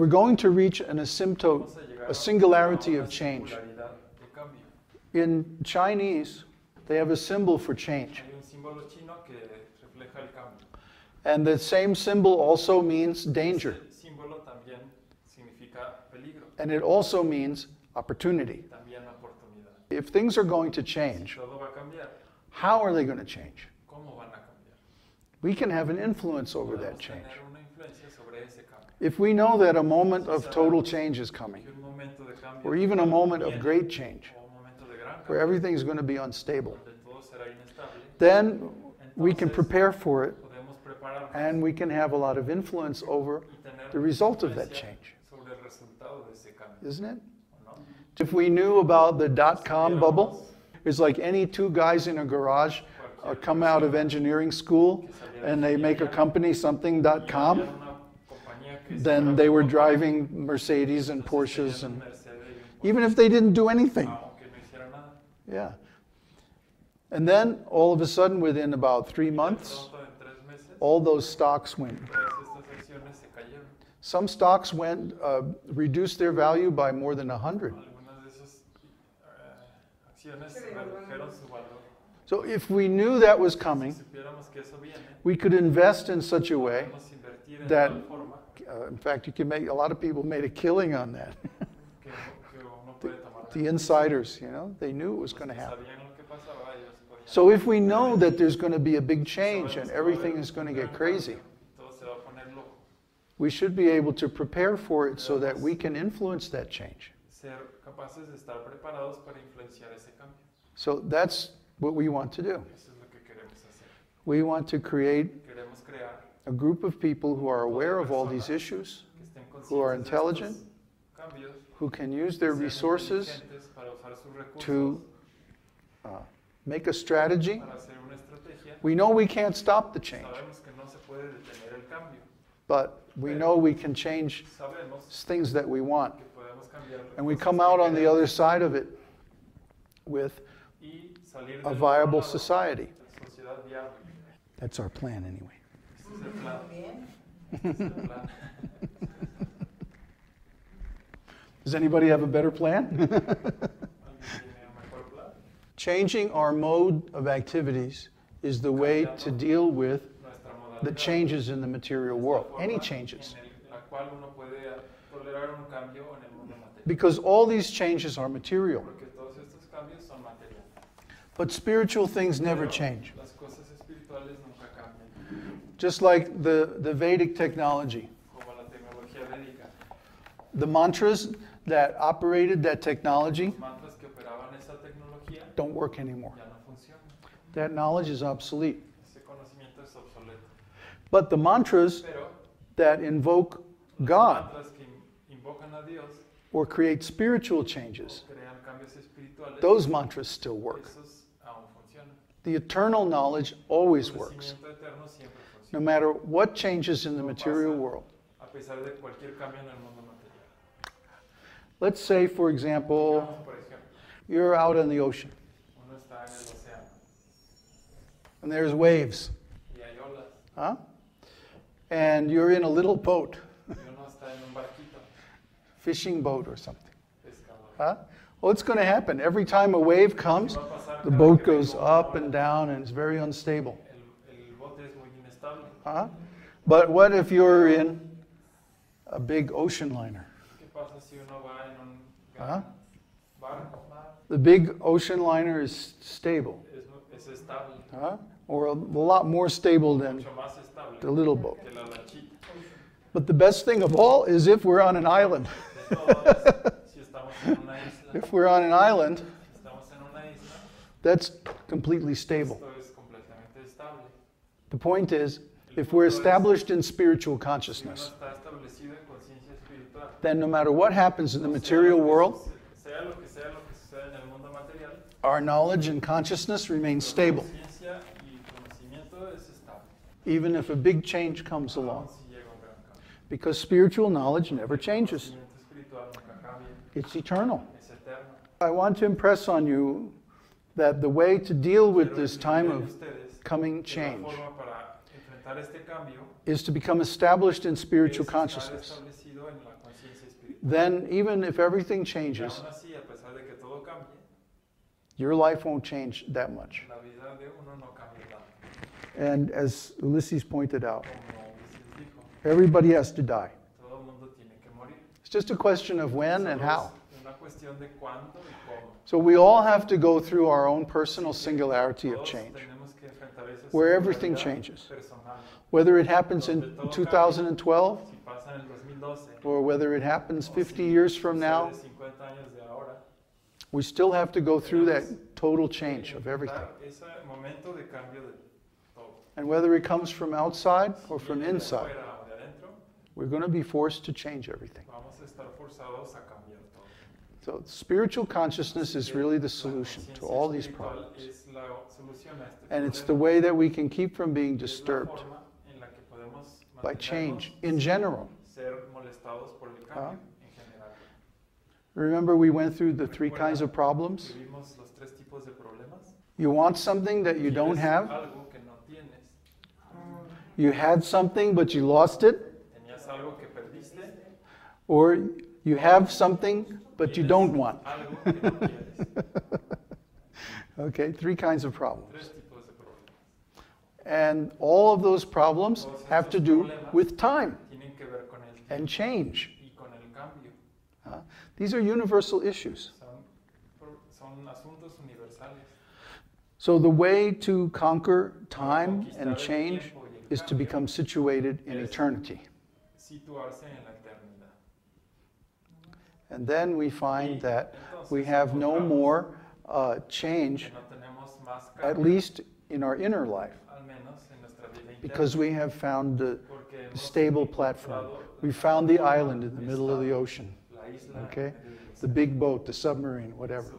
We're going to reach an asymptote, a singularity of change. In Chinese, they have a symbol for change. And the same symbol also means danger. And it also means opportunity. If things are going to change, how are they going to change? We can have an influence over that change. If we know that a moment of total change is coming, or even a moment of great change, where everything's going to be unstable, then we can prepare for it, and we can have a lot of influence over the result of that change. Isn't it? If we knew about the dot-com bubble, it's like any two guys in a garage come out of engineering school and they make a company, something.com, then they were driving Mercedes and Porsches, and even if they didn't do anything. Yeah. And then all of a sudden, within about 3 months, all those stocks went. Some stocks went, reduced their value by more than 100. So if we knew that was coming, we could invest in such a way that, in fact, you can make, a lot of people made a killing on that. The insiders, you know, they knew it was going to happen. So if we know that there's going to be a big change and everything is going to get crazy, we should be able to prepare for it so that we can influence that change. So that's what we want to do. We want to create a group of people who are aware of all these issues, who are intelligent, who can use their resources to make a strategy. We know we can't stop the change, but we know we can change things that we want. And we come out on the other side of it with a viable society. That's our plan anyway. Does anybody have a better plan? Changing our mode of activities is the way to deal with the changes in the material world. Any changes. Because all these changes are material. But spiritual things never change. Just like the Vedic technology. The mantras that operated that technology don't work anymore. That knowledge is obsolete. But the mantras that invoke God or create spiritual changes, those mantras still work. The eternal knowledge always works, no matter what changes in the material world. Let's say, for example, you're out in the ocean, and there's waves, huh? And you're in a little boat, fishing boat or something. Huh? Well, it's going to happen. Every time a wave comes, the boat goes up and down, and it's very unstable. Huh? But what if you're in a big ocean liner? Huh? The big ocean liner is stable. Huh? Or a lot more stable than the little boat. But the best thing of all is if we're on an island. If we're on an island, that's completely stable. The point is, if we're established in spiritual consciousness, then no matter what happens in the material world, our knowledge and consciousness remain stable, even if a big change comes along. Because spiritual knowledge never changes. It's eternal. I want to impress on you that the way to deal with this time of coming change is to become established in spiritual consciousness. then even if everything changes, your life won't change that much. And as Ulysses pointed out, everybody has to die. It's just a question of when and how. So we all have to go through our own personal singularity of change, where everything changes. Whether it happens in 2012, or whether it happens 50 years from now, we still have to go through that total change of everything. And whether it comes from outside or from inside, we're going to be forced to change everything. So spiritual consciousness is really the solution to all these problems. And it's the way that we can keep from being disturbed by change in general. Remember we went through the 3 kinds of problems? You want something that you don't have. You had something but you lost it. Or you have something but you don't want. Okay, 3 kinds of problems. And all of those problems have to do with time and change. These are universal issues. So the way to conquer time and change is to become situated in eternity. And then we find that we have no more change, at least in our inner life, because we have found the stable platform. We found the island in the middle of the ocean, okay? The big boat, the submarine, whatever.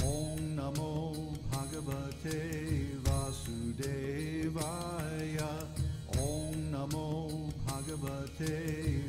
Om Namo Bhagavate Vasudevaya. Om Namo Bhagavate